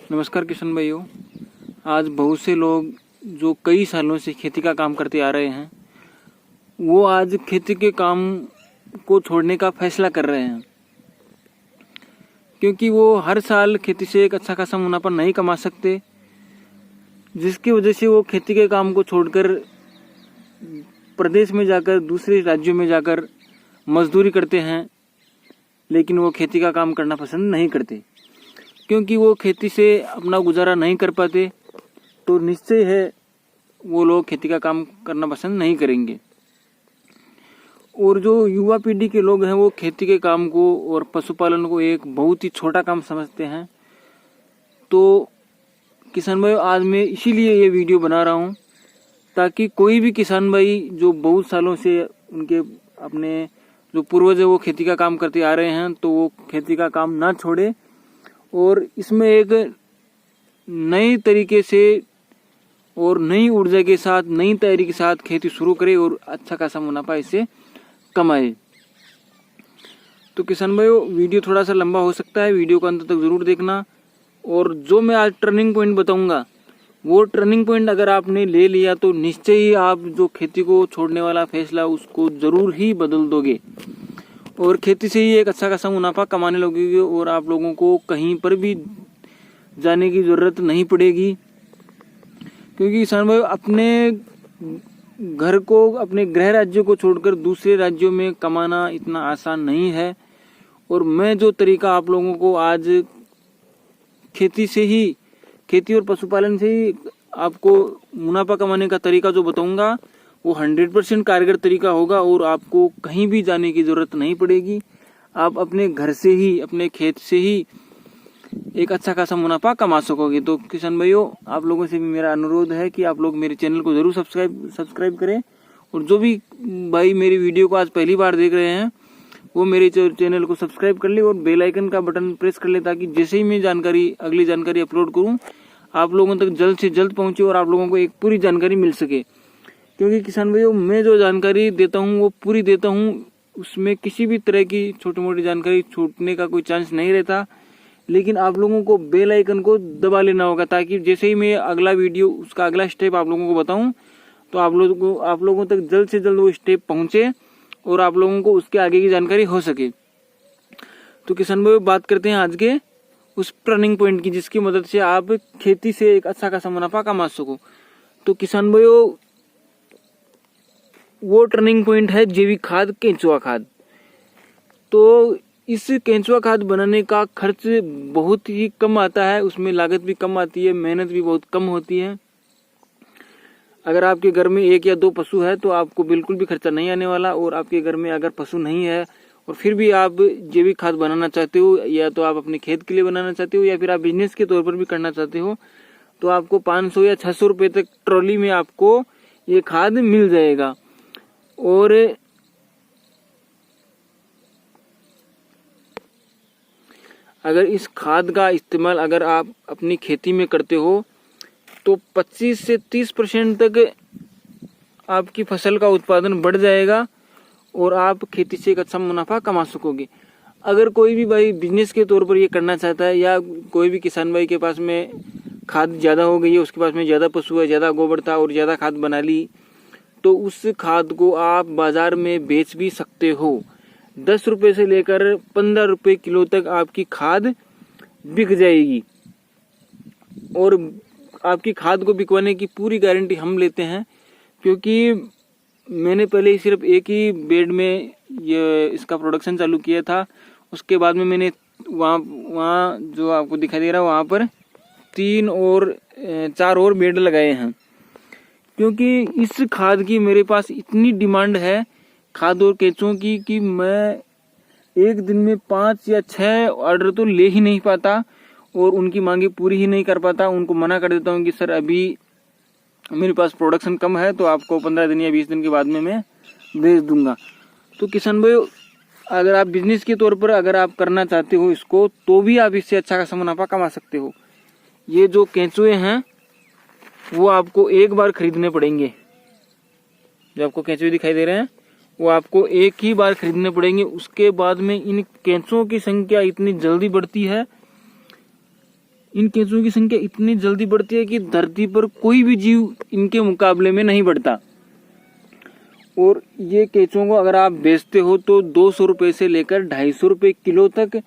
नमस्कार किशन भाइयों। आज बहुत से लोग जो कई सालों से खेती का काम करते आ रहे हैं वो आज खेती के काम को छोड़ने का फैसला कर रहे हैं, क्योंकि वो हर साल खेती से एक अच्छा खासा मुनाफा नहीं कमा सकते, जिसकी वजह से वो खेती के काम को छोड़कर प्रदेश में जाकर दूसरे राज्यों में जाकर मजदूरी करते हैं। लेकिन वो खेती का काम करना पसंद नहीं करते, क्योंकि वो खेती से अपना गुजारा नहीं कर पाते। तो निश्चय है वो लोग खेती का काम करना पसंद नहीं करेंगे। और जो युवा पीढ़ी के लोग हैं वो खेती के काम को और पशुपालन को एक बहुत ही छोटा काम समझते हैं। तो किसान भाई, आज मैं इसीलिए ये वीडियो बना रहा हूँ ताकि कोई भी किसान भाई जो बहुत सालों से उनके अपने जो पूर्वज है वो खेती का काम करते आ रहे हैं, तो वो खेती का काम ना छोड़े और इसमें एक नई तरीके से और नई ऊर्जा के साथ, नई तैयारी के साथ खेती शुरू करे और अच्छा खासा मुनाफा इससे कमाए। तो किसान भाइयों, वीडियो थोड़ा सा लंबा हो सकता है, वीडियो को अंत तक जरूर देखना। और जो मैं आज टर्निंग पॉइंट बताऊंगा वो टर्निंग पॉइंट अगर आपने ले लिया तो निश्चय ही आप जो खेती को छोड़ने वाला फैसला उसको जरूर ही बदल दोगे और खेती से ही एक अच्छा खासा मुनाफा कमाने लगोगे और आप लोगों को कहीं पर भी जाने की ज़रूरत नहीं पड़ेगी। क्योंकि किसान भाई, अपने घर को, अपने गृह राज्य को छोड़कर दूसरे राज्यों में कमाना इतना आसान नहीं है। और मैं जो तरीका आप लोगों को आज खेती और पशुपालन से ही आपको मुनाफा कमाने का तरीका जो बताऊंगा वो 100% कारगर तरीका होगा और आपको कहीं भी जाने की ज़रूरत नहीं पड़ेगी। आप अपने घर से ही, अपने खेत से ही एक अच्छा खासा मुनाफा कमा सकोगे। तो किसान भाइयों, आप लोगों से भी मेरा अनुरोध है कि आप लोग मेरे चैनल को ज़रूर सब्सक्राइब करें। और जो भी भाई मेरी वीडियो को आज पहली बार देख रहे हैं वो मेरे चैनल को सब्सक्राइब कर ले और बेल आइकन का बटन प्रेस कर ले, ताकि जैसे ही मैं अगली जानकारी अपलोड करूँ आप लोगों तक जल्द से जल्द पहुँचे और आप लोगों को एक पूरी जानकारी मिल सके। क्योंकि किसान भाइयों, मैं जो जानकारी देता हूँ वो पूरी देता हूँ, उसमें किसी भी तरह की छोटी मोटी जानकारी छूटने का कोई चांस नहीं रहता। लेकिन आप लोगों को बेल आइकन को दबा लेना होगा, ताकि जैसे ही मैं अगला वीडियो, उसका अगला स्टेप आप लोगों को बताऊं तो आप लोगों तक जल्द से जल्द वो स्टेप पहुंचे और आप लोगों को उसके आगे की जानकारी हो सके। तो किसान भाई, बात करते हैं आज के उस टर्निंग पॉइंट की, जिसकी मदद से आप खेती से एक अच्छा खासा मुनाफा कमा सको। तो किसान भाइयों, वो टर्निंग पॉइंट है जैविक खाद, केंचुआ खाद। तो इस केंचुआ खाद बनाने का खर्च बहुत ही कम आता है, उसमें लागत भी कम आती है, मेहनत भी बहुत कम होती है। अगर आपके घर में 1 या 2 पशु है तो आपको बिल्कुल भी खर्चा नहीं आने वाला। और आपके घर में अगर पशु नहीं है और फिर भी आप जैविक खाद बनाना चाहते हो, या तो आप अपने खेत के लिए बनाना चाहते हो या फिर आप बिजनेस के तौर पर भी करना चाहते हो, तो आपको 500 या 600 रुपये तक ट्रॉली में आपको ये खाद मिल जाएगा। और अगर इस खाद का इस्तेमाल अगर आप अपनी खेती में करते हो तो 25 से 30% तक आपकी फसल का उत्पादन बढ़ जाएगा और आप खेती से एक अच्छा मुनाफा कमा सकोगे। अगर कोई भी भाई बिजनेस के तौर पर ये करना चाहता है, या कोई भी किसान भाई के पास में खाद ज़्यादा हो गई है, उसके पास में ज़्यादा पशु है, ज़्यादा गोबर था और ज़्यादा खाद बना ली, तो उस खाद को आप बाज़ार में बेच भी सकते हो। 10 रुपये से लेकर 15 रुपये किलो तक आपकी खाद बिक जाएगी। और आपकी खाद को बिकवाने की पूरी गारंटी हम लेते हैं, क्योंकि मैंने पहले सिर्फ एक ही बेड में ये इसका प्रोडक्शन चालू किया था। उसके बाद में मैंने वहाँ जो आपको दिखाई दे रहा है वहाँ पर 3 और 4 और बेड लगाए हैं, क्योंकि इस खाद की मेरे पास इतनी डिमांड है खाद और केंचुओं की कि मैं एक दिन में 5 या 6 ऑर्डर तो ले ही नहीं पाता और उनकी मांगे पूरी ही नहीं कर पाता। उनको मना कर देता हूँ कि सर अभी मेरे पास प्रोडक्शन कम है, तो आपको 15 दिन या 20 दिन के बाद में मैं भेज दूंगा। तो किसान भाई, अगर आप बिजनेस के तौर पर अगर आप करना चाहते हो इसको, तो भी आप इससे अच्छा खासा मुनाफा कमा सकते हो। ये जो केंचुए हैं वो आपको एक बार खरीदने पड़ेंगे। जो आपको केंचुए दिखाई दे रहे हैं वो आपको एक ही बार खरीदने पड़ेंगे। उसके बाद में इन केंचुओं की संख्या इतनी जल्दी बढ़ती है, इन केंचुओं की संख्या इतनी जल्दी बढ़ती है कि धरती पर कोई भी जीव इनके मुकाबले में नहीं बढ़ता। और ये केंचुओं को अगर आप बेचते हो तो 200 रुपये से लेकर 250 रुपये किलो तक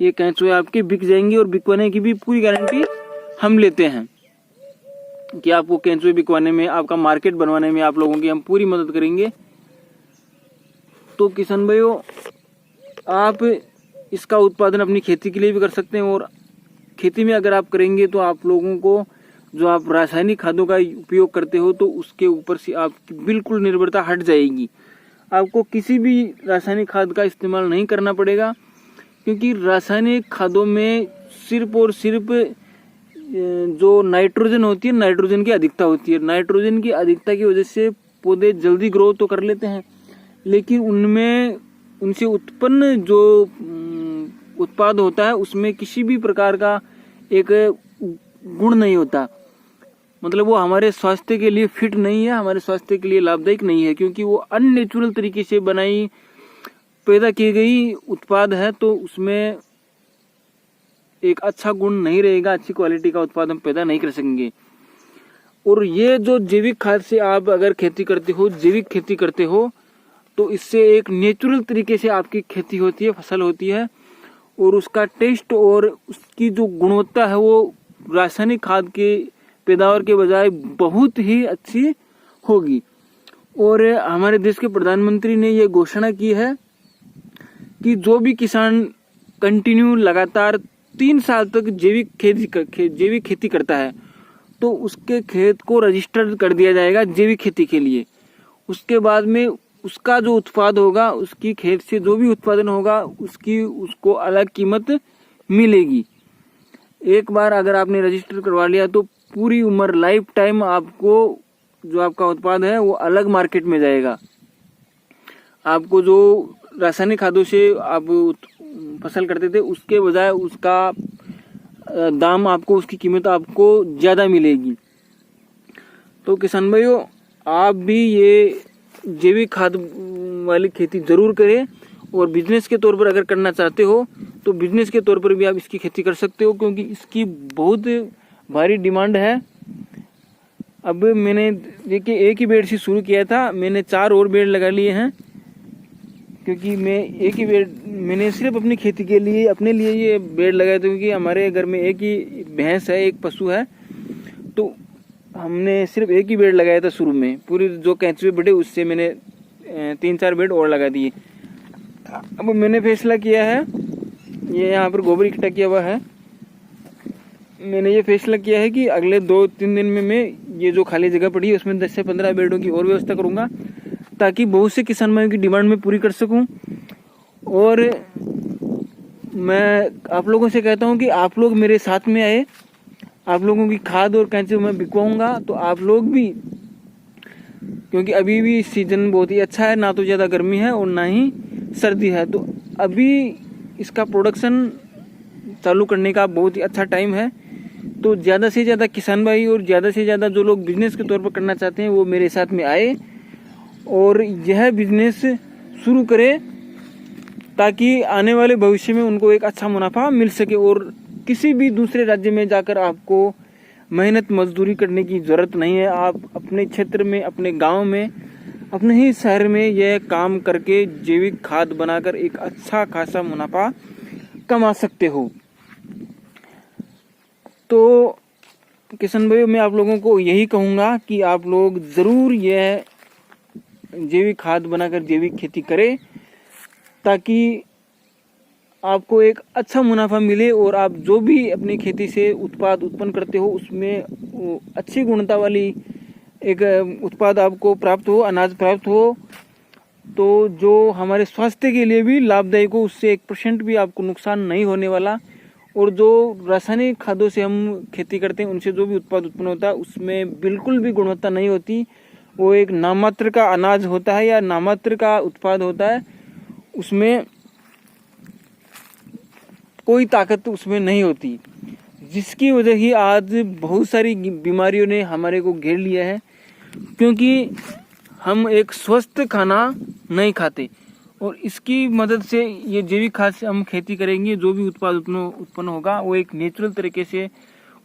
ये केंचुए आपके बिक जाएंगे। और बिकवाने की भी पूरी गारंटी हम लेते हैं कि आपको केंचुए बिकवाने में, आपका मार्केट बनवाने में आप लोगों की हम पूरी मदद करेंगे। तो किसान भाइयों, आप इसका उत्पादन अपनी खेती के लिए भी कर सकते हैं। और खेती में अगर आप करेंगे तो आप लोगों को, जो आप रासायनिक खादों का उपयोग करते हो, तो उसके ऊपर से आपकी बिल्कुल निर्भरता हट जाएगी। आपको किसी भी रासायनिक खाद का इस्तेमाल नहीं करना पड़ेगा, क्योंकि रासायनिक खादों में सिर्फ और सिर्फ जो नाइट्रोजन होती है, नाइट्रोजन की अधिकता होती है। नाइट्रोजन की अधिकता की वजह से पौधे जल्दी ग्रो तो कर लेते हैं, लेकिन उनसे उत्पन्न जो उत्पाद होता है उसमें किसी भी प्रकार का एक गुण नहीं होता। मतलब वो हमारे स्वास्थ्य के लिए फिट नहीं है, हमारे स्वास्थ्य के लिए लाभदायक नहीं है, क्योंकि वो अननेचुरल तरीके से पैदा की गई उत्पाद है। तो उसमें एक अच्छा गुण नहीं रहेगा, अच्छी क्वालिटी का उत्पाद हम पैदा नहीं कर सकेंगे। और ये जो जैविक खाद से आप अगर खेती करते हो, जैविक खेती करते हो, तो इससे एक नेचुरल तरीके से आपकी खेती होती है, फसल होती है। और उसका टेस्ट और उसकी जो गुणवत्ता है वो रासायनिक खाद के पैदावार के बजाय बहुत ही अच्छी होगी। और हमारे देश के प्रधानमंत्री ने ये घोषणा की है कि जो भी किसान कंटिन्यू लगातार 3 साल तक जैविक खेती करता है, तो उसके खेत को रजिस्टर कर दिया जाएगा जैविक खेती के लिए। उसके बाद में उसका जो उत्पाद होगा, उसकी खेत से जो भी उत्पादन होगा, उसको अलग कीमत मिलेगी। एक बार अगर आपने रजिस्टर करवा लिया तो पूरी उम्र, लाइफ टाइम आपको जो आपका उत्पाद है वो अलग मार्केट में जाएगा। आपको जो रासायनिक खादों से आप फसल करते थे, उसके बजाय उसका दाम आपको, उसकी कीमत आपको ज़्यादा मिलेगी। तो किसान भाइयों, आप भी ये जैविक खाद वाली खेती ज़रूर करें। और बिजनेस के तौर पर अगर करना चाहते हो तो बिजनेस के तौर पर भी आप इसकी खेती कर सकते हो, क्योंकि इसकी बहुत भारी डिमांड है। अब मैंने देखिए एक ही बेड से शुरू किया था, मैंने 4 और बेड लगा लिए हैं, क्योंकि मैंने सिर्फ अपनी खेती के लिए, अपने लिए ये बेड लगाए थे। क्योंकि हमारे घर में एक ही भैंस है, एक पशु है, तो हमने सिर्फ एक ही बेड लगाया था शुरू में। पूरी जो केंचुए बढ़े उससे मैंने 3-4 बेड और लगा दिए। अब मैंने फैसला किया है, ये यहाँ पर गोबर इकट्ठा किया हुआ है, मैंने ये फैसला किया है कि अगले 2-3 दिन में मैं ये जो खाली जगह पड़ी है उसमें 10 से 15 बेडों की और व्यवस्था करूँगा, ताकि बहुत से किसान भाइयों की डिमांड में पूरी कर सकूं। और मैं आप लोगों से कहता हूं कि आप लोग मेरे साथ में आए, आप लोगों की खाद और कैंचू मैं बिकवाऊंगा, तो आप लोग भी, क्योंकि अभी भी सीजन बहुत ही अच्छा है, ना तो ज़्यादा गर्मी है और ना ही सर्दी है, तो अभी इसका प्रोडक्शन चालू करने का बहुत ही अच्छा टाइम है। तो ज़्यादा से ज़्यादा किसान भाई और ज़्यादा से ज़्यादा जो लोग बिजनेस के तौर पर करना चाहते हैं वो मेरे साथ में आए और यह बिजनेस शुरू करें, ताकि आने वाले भविष्य में उनको एक अच्छा मुनाफा मिल सके। और किसी भी दूसरे राज्य में जाकर आपको मेहनत मजदूरी करने की ज़रूरत नहीं है। आप अपने क्षेत्र में, अपने गांव में, अपने ही शहर में यह काम करके जैविक खाद बनाकर एक अच्छा खासा मुनाफा कमा सकते हो। तो किसान भाई, मैं आप लोगों को यही कहूँगा कि आप लोग ज़रूर यह जैविक खाद बनाकर जैविक खेती करें, ताकि आपको एक अच्छा मुनाफा मिले और आप जो भी अपनी खेती से उत्पाद उत्पन्न करते हो उसमें अच्छी गुणवत्ता वाली एक उत्पाद आपको प्राप्त हो, अनाज प्राप्त हो, तो जो हमारे स्वास्थ्य के लिए भी लाभदायक हो, उससे 1% भी आपको नुकसान नहीं होने वाला। और जो रासायनिक खादों से हम खेती करते हैं उनसे जो भी उत्पाद उत्पन्न होता है उसमें बिल्कुल भी गुणवत्ता नहीं होती। वो एक नामात्र का अनाज होता है या नामात्र का उत्पाद होता है, उसमें कोई ताकत उसमें नहीं होती, जिसकी वजह ही आज बहुत सारी बीमारियों ने हमारे को घेर लिया है, क्योंकि हम एक स्वस्थ खाना नहीं खाते। और इसकी मदद से ये जैविक खाद से हम खेती करेंगे, जो भी उत्पाद उत्पन्न होगा वो एक नेचुरल तरीके से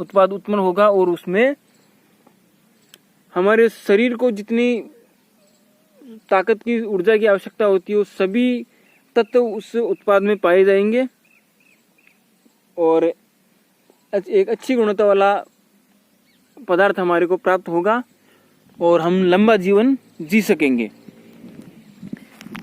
उत्पाद उत्पन्न होगा और उसमें हमारे शरीर को जितनी ताकत की ऊर्जा की आवश्यकता होती है वो सभी तत्व उस उत्पाद में पाए जाएंगे और एक अच्छी गुणवत्ता वाला पदार्थ हमारे को प्राप्त होगा और हम लंबा जीवन जी सकेंगे।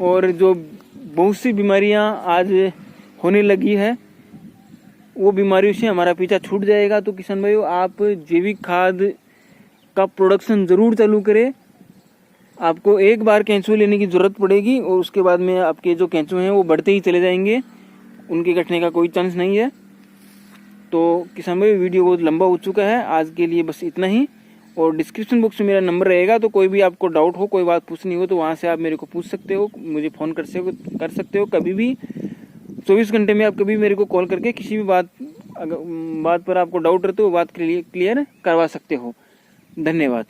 और जो बहुत सी बीमारियां आज होने लगी है वो बीमारियों से हमारा पीछा छूट जाएगा। तो किसान भाइयों, आप जैविक खाद का प्रोडक्शन ज़रूर चालू करें। आपको एक बार केंचुए लेने की ज़रूरत पड़ेगी और उसके बाद में आपके जो केंचुए हैं वो बढ़ते ही चले जाएंगे, उनके घटने का कोई चांस नहीं है। तो किसान भाई, वीडियो बहुत लंबा हो चुका है, आज के लिए बस इतना ही। और डिस्क्रिप्शन बॉक्स में मेरा नंबर रहेगा, तो कोई भी आपको डाउट हो, कोई बात पूछनी हो तो वहाँ से आप मेरे को पूछ सकते हो, मुझे फ़ोन कर सकते हो कभी भी। 24 घंटे में आप कभी मेरे को कॉल करके किसी भी बात पर आपको डाउट रहते हो बात क्लियर करवा सकते हो। धन्यवाद।